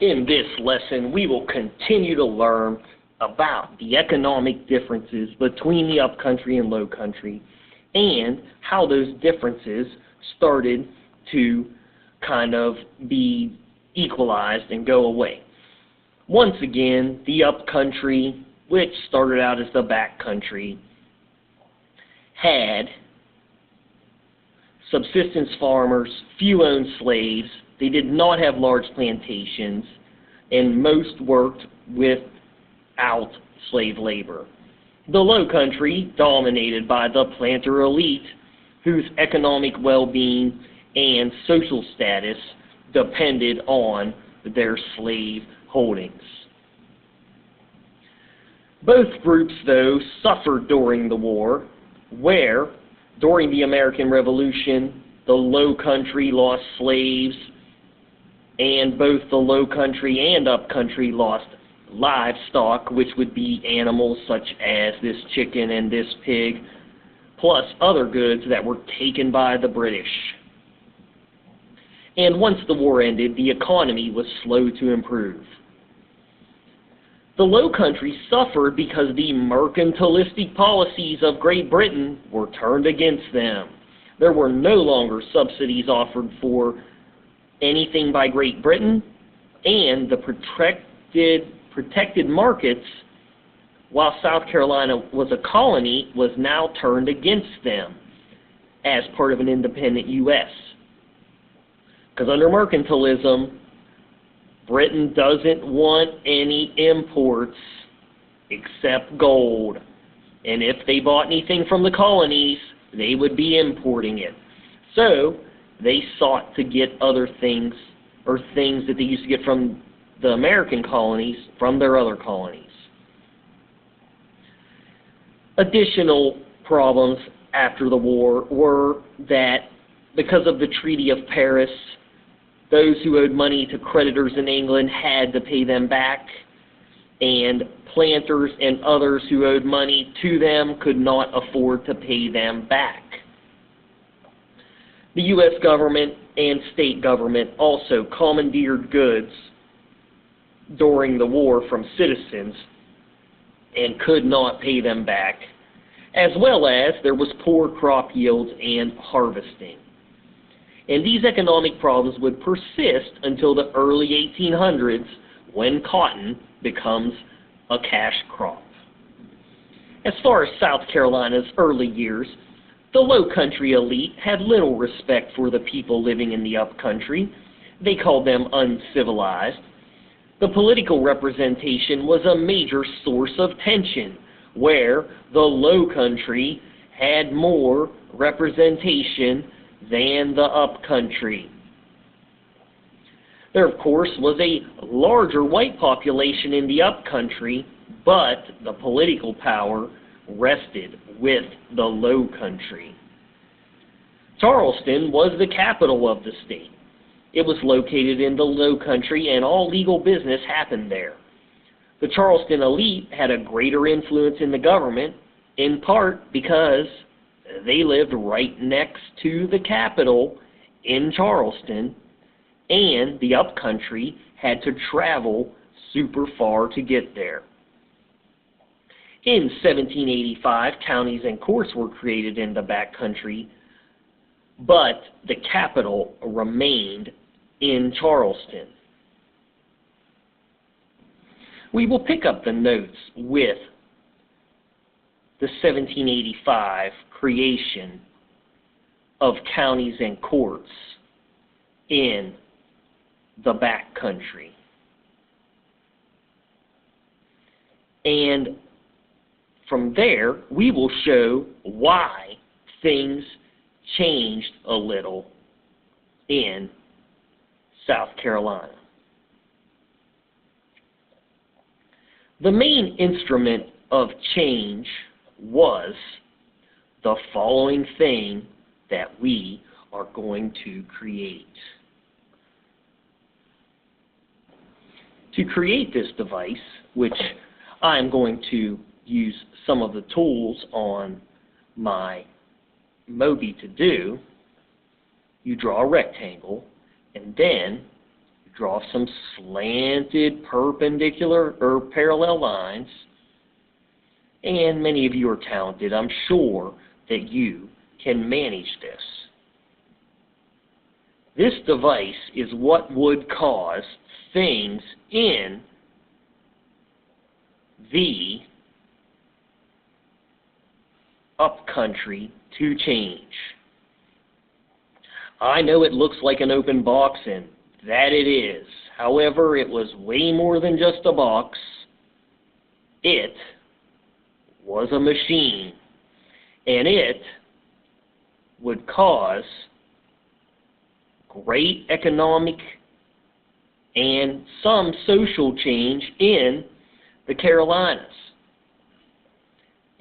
In this lesson, we will continue to learn about the economic differences between the upcountry and lowcountry and how those differences started to kind of be equalized and go away. Once again, the upcountry, which started out as the backcountry, had subsistence farmers, few owned slaves. They did not have large plantations, and most worked without slave labor. The lowcountry, dominated by the planter elite, whose economic well-being and social status depended on their slave holdings. Both groups, though, suffered during the war, where, during the American Revolution, the lowcountry lost slaves, and both the lowcountry and upcountry lost livestock, which would be animals such as this chicken and this pig, plus other goods that were taken by the British. And once the war ended, the economy was slow to improve. The lowcountry suffered because the mercantilistic policies of Great Britain were turned against them. There were no longer subsidies offered for anything by Great Britain, and the protected markets, while South Carolina was a colony, was now turned against them as part of an independent U.S. Because under mercantilism, Britain doesn't want any imports except gold. And if they bought anything from the colonies, they would be importing it. So they sought to get other things, or things that they used to get from the American colonies, from their other colonies. Additional problems after the war were that because of the Treaty of Paris, those who owed money to creditors in England had to pay them back, and planters and others who owed money to them could not afford to pay them back. The U.S. government and state government also commandeered goods during the war from citizens and could not pay them back, as well as there was poor crop yields and harvesting. And these economic problems would persist until the early 1800s, when cotton becomes a cash crop. As far as South Carolina's early years, the lowcountry elite had little respect for the people living in the upcountry. They called them uncivilized. The political representation was a major source of tension, where the lowcountry had more representation than the upcountry. There, of course, was a larger white population in the upcountry, but the political power rested with the lowcountry. Charleston was the capital of the state. It was located in the lowcountry, and all legal business happened there. The Charleston elite had a greater influence in the government, in part because they lived right next to the capital in Charleston, and the upcountry had to travel super far to get there. In 1785, counties and courts were created in the backcountry, but the capital remained in Charleston. We will pick up the notes with the 1785 creation of counties and courts in the backcountry. And from there, we will show why things changed a little in South Carolina. The main instrument of change was the following thing that we are going to create. To create this device, which I'm going to use some of the tools on my Moby to do, you draw a rectangle, and then you draw some slanted perpendicular or parallel lines. And many of you are talented. I'm sure that you can manage this. This device is what would cause things in the upcountry to change. I know it looks like an open box, and that it is. However, it was way more than just a box. It was a machine, and it would cause great economic and some social change in the Carolinas.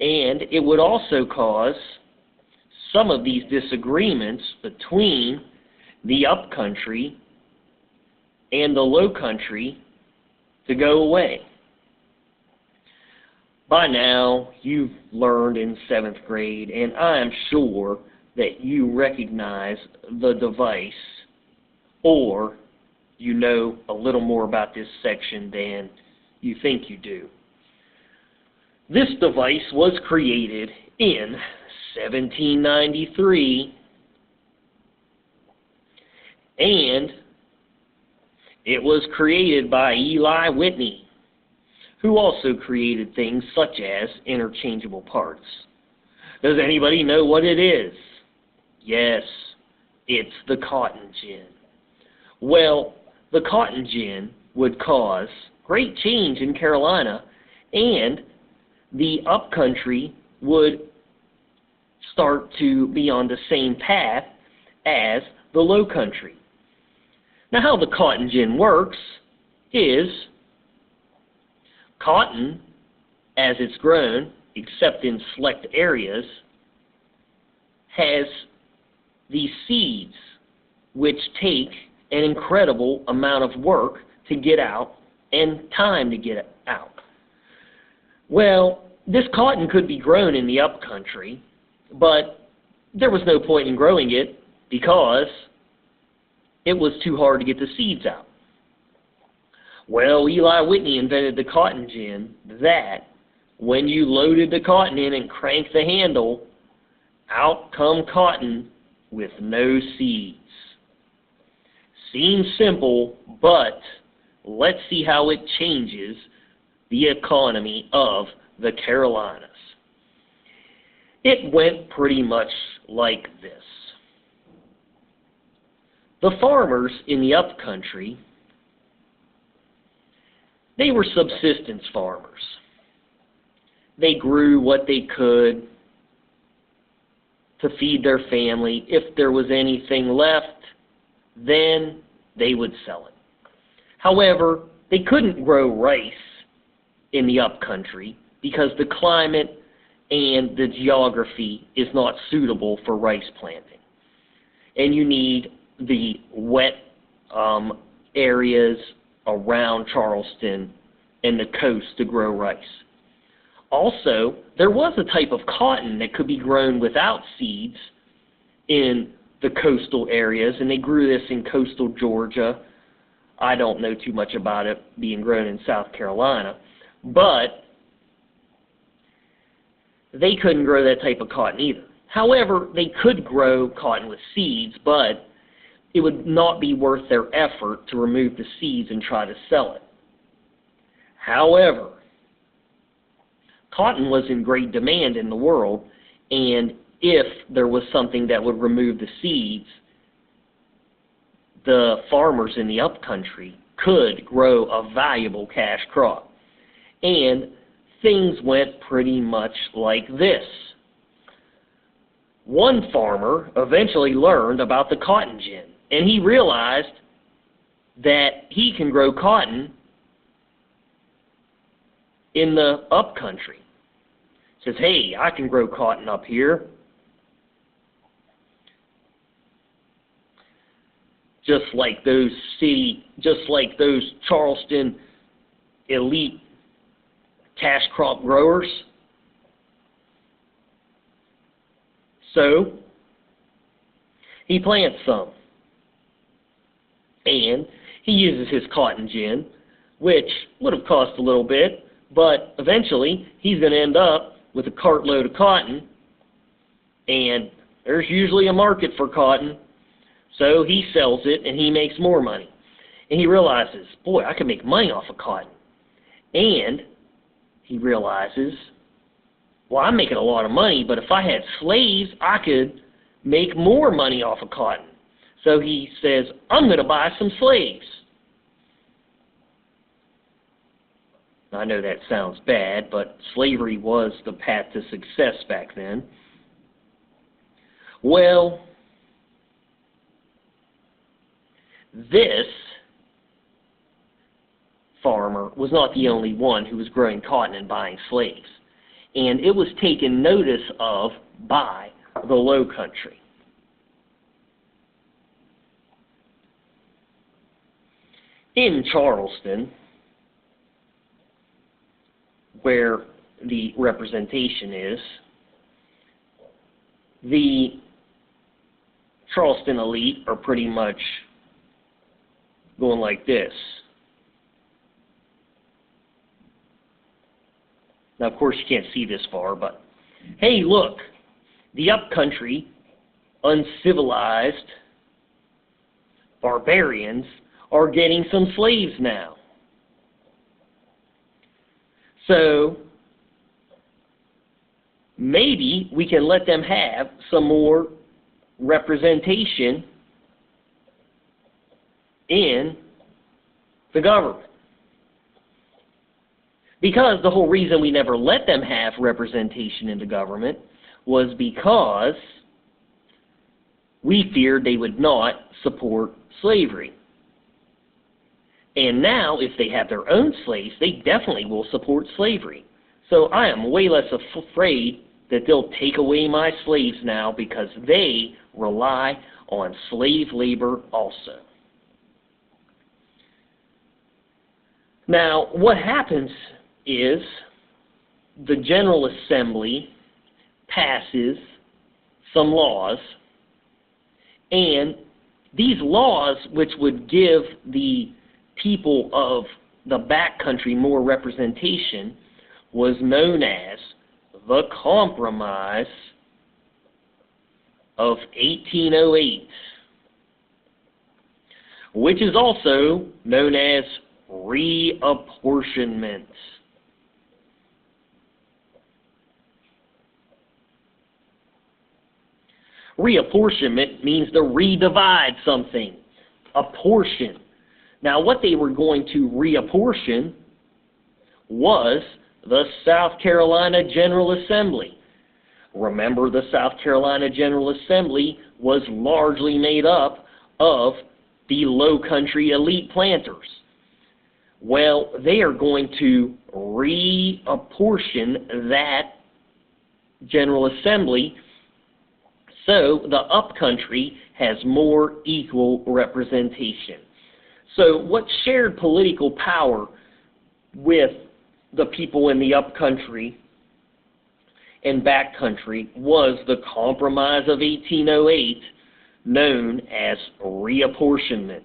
And it would also cause some of these disagreements between the upcountry and the lowcountry to go away. By now, you've learned in 7th grade, and I am sure that you recognize the device, or you know a little more about this section than you think you do. This device was created in 1793, and it was created by Eli Whitney, who also created things such as interchangeable parts. Does anybody know what it is? Yes, it's the cotton gin. Well, the cotton gin would cause great change in Carolina, and the upcountry would start to be on the same path as the lowcountry. Now, how the cotton gin works is cotton, as it's grown, except in select areas, has these seeds which take an incredible amount of work to get out and time to get out. Well, this cotton could be grown in the upcountry, but there was no point in growing it because it was too hard to get the seeds out. Well, Eli Whitney invented the cotton gin that when you loaded the cotton in and cranked the handle, out come cotton with no seeds. Seems simple, but let's see how it changes the economy of the Carolinas. It went pretty much like this. The farmers in the upcountry, they were subsistence farmers. They grew what they could to feed their family. If there was anything left, then they would sell it. However, they couldn't grow rice in the upcountry because the climate and the geography is not suitable for rice planting. And you need the wet areas around Charleston and the coast to grow rice. Also, there was a type of cotton that could be grown without seeds in the coastal areas, and they grew this in coastal Georgia. I don't know too much about it being grown in South Carolina, but they couldn't grow that type of cotton either. However, they could grow cotton with seeds, but it would not be worth their effort to remove the seeds and try to sell it. However, cotton was in great demand in the world, and if there was something that would remove the seeds, the farmers in the upcountry could grow a valuable cash crop. And things went pretty much like this. One farmer eventually learned about the cotton gin, and he realized that he can grow cotton in the upcountry. Says, hey, I can grow cotton up here. Just like those Charleston elite cash crop growers. So he plants some, and He uses his cotton gin, which would have cost a little bit, but eventually he's going to end up with a cartload of cotton, and there's usually a market for cotton, so he sells it and he makes more money. And he realizes, boy, I can make money off of cotton. And he realizes, well, I'm making a lot of money, but if I had slaves, I could make more money off of cotton. So he says, I'm going to buy some slaves. I know that sounds bad, but slavery was the path to success back then. Well, this farmer was not the only one who was growing cotton and buying slaves. And it was taken notice of by the Low Country. In Charleston, where the representation is, the Charleston elite are pretty much going like this. Now, of course, you can't see this far, but hey, look, the upcountry, uncivilized barbarians are getting some slaves now. So maybe we can let them have some more representation in the government. Because the whole reason we never let them have representation in the government was because we feared they would not support slavery. And now, if they have their own slaves, they definitely will support slavery. So I am way less afraid that they'll take away my slaves now because they rely on slave labor also. Now, what happens is the General Assembly passes some laws, and these laws, which would give the people of the backcountry more representation, was known as the Compromise of 1808, which is also known as reapportionment. Reapportionment means to redivide something, a portion. Now, what they were going to reapportion was the South Carolina General Assembly. Remember, the South Carolina General Assembly was largely made up of the Low Country elite planters. Well, they are going to reapportion that General Assembly so the upcountry has more equal representation. So what shared political power with the people in the upcountry and backcountry was the Compromise of 1808, known as reapportionment.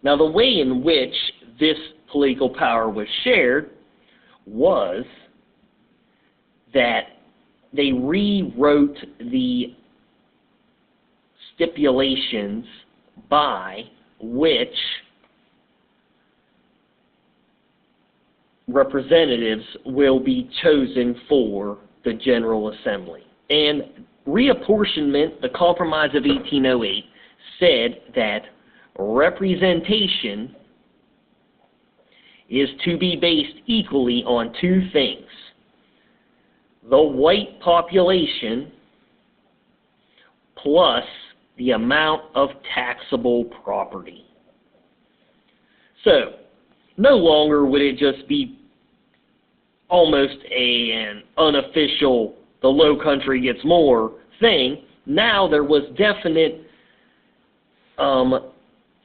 Now, the way in which this political power was shared was that they rewrote the stipulations by which representatives will be chosen for the General Assembly. And reapportionment, the Compromise of 1808, said that representation is to be based equally on two things: the white population plus the amount of taxable property. So, no longer would it just be almost an unofficial, the Low Country gets more thing. Now there was definite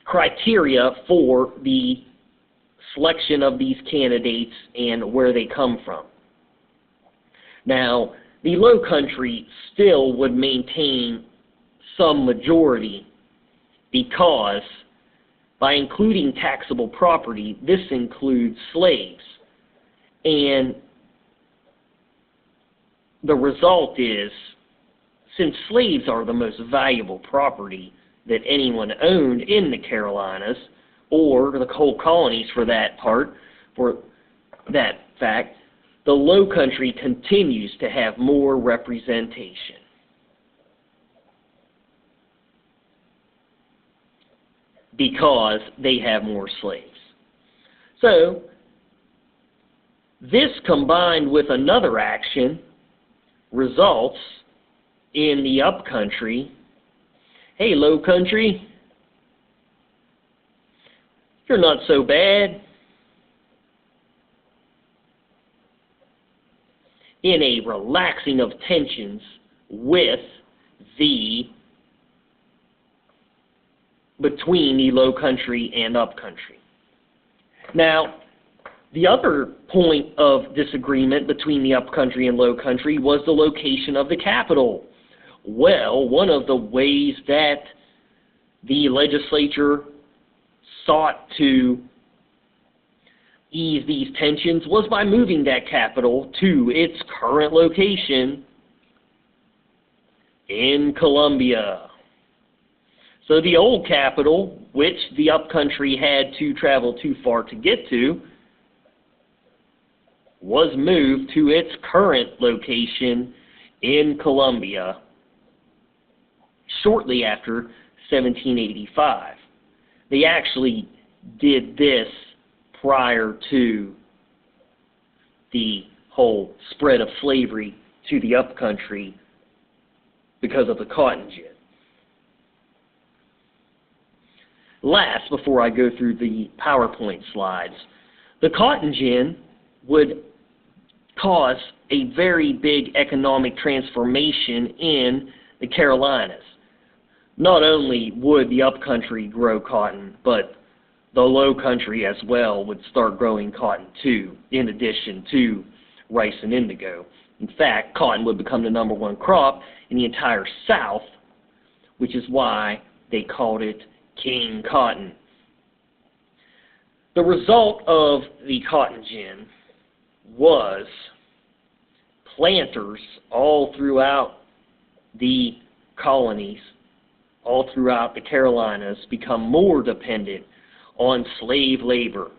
criteria for the selection of these candidates and where they come from. Now, the Low Country still would maintain some majority because By including taxable property, this includes slaves. And the result is, since slaves are the most valuable property that anyone owned in the Carolinas, or the whole colonies for that fact, the Low Country continues to have more representation. Because they have more slaves. So, this combined with another action results in the upcountry. Hey, Low Country, you're not so bad. In a relaxing of tensions with between the Low Country and Upcountry. Now, the other point of disagreement between the Upcountry and Low Country was the location of the capital. Well, one of the ways that the legislature sought to ease these tensions was by moving that capital to its current location in Columbia. So the old capital, which the Upcountry had to travel too far to get to, was moved to its current location in Columbia shortly after 1785. They actually did this prior to the whole spread of slavery to the Upcountry because of the cotton gin. Last, before I go through the PowerPoint slides, the cotton gin would cause a very big economic transformation in the Carolinas. Not only would the Upcountry grow cotton, but the Low Country as well would start growing cotton too, in addition to rice and indigo. In fact, cotton would become the #1 crop in the entire South, which is why they called it King Cotton. The result of the cotton gin was planters all throughout the colonies, all throughout the Carolinas, become more dependent on slave labor.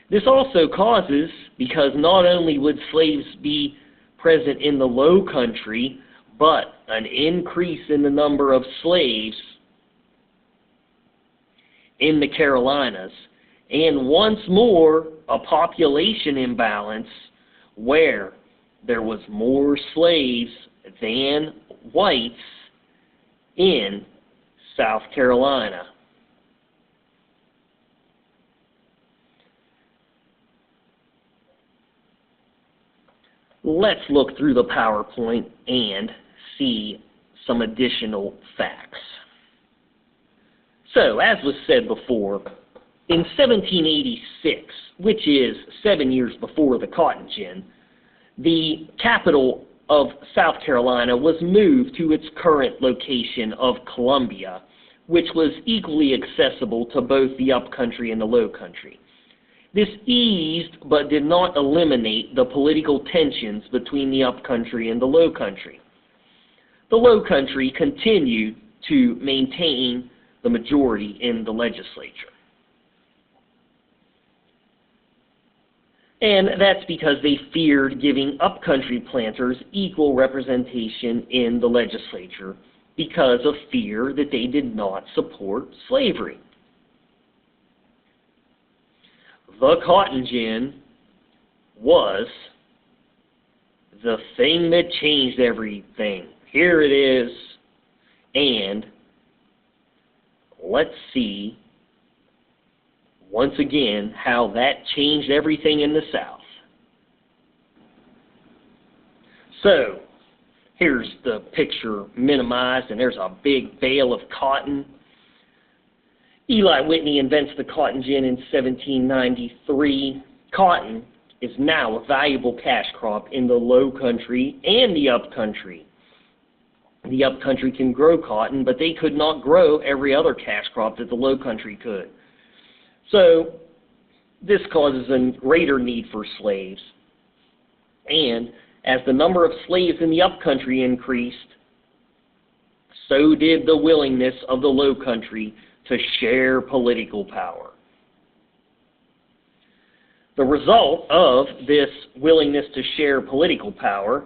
This also causes, because not only would slaves be present in the Low Country, but an increase in the number of slaves in the Carolinas, and once more a population imbalance where there was more slaves than whites in South Carolina. Let's look through the PowerPoint and see some additional facts. So, as was said before, in 1786, which is 7 years before the cotton gin, the capital of South Carolina was moved to its current location of Columbia, which was equally accessible to both the Upcountry and the Low Country. This eased but did not eliminate the political tensions between the Upcountry and the Low Country. The Low Country continued to maintain the majority in the legislature. And that's because they feared giving Upcountry planters equal representation in the legislature because of fear that they did not support slavery. The cotton gin was the thing that changed everything. Here it is, and let's see once again how that changed everything in the South. So, here's the picture minimized, and there's a big bale of cotton. Eli Whitney invents the cotton gin in 1793. Cotton is now a valuable cash crop in the Low Country and the Upcountry. The Upcountry can grow cotton, but they could not grow every other cash crop that the Low Country could. So this causes a greater need for slaves. And as the number of slaves in the upcountry increased, so did the willingness of the low country to share political power. The result of this willingness to share political power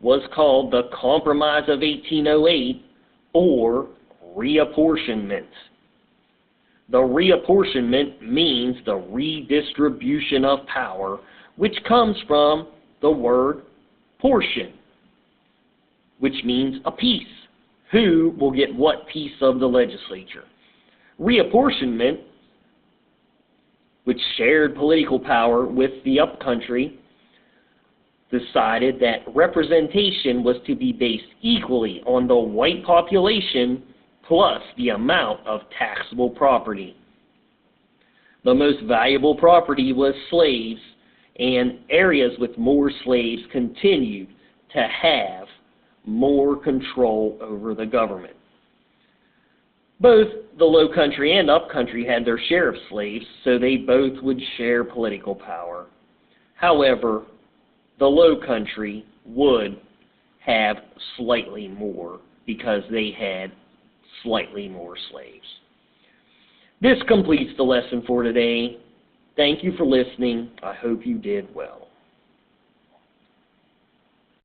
was called the Compromise of 1808, or reapportionment. The reapportionment means the redistribution of power, which comes from the word portion, which means a piece. Who will get what piece of the legislature? Reapportionment, which shared political power with the upcountry, decided that representation was to be based equally on the white population plus the amount of taxable property. The most valuable property was slaves, and areas with more slaves continued to have more control over the government. Both the low country and upcountry had their share of slaves, so they both would share political power. However, the low country would have slightly more because they had slightly more slaves. This completes the lesson for today. Thank you for listening. I hope you did well.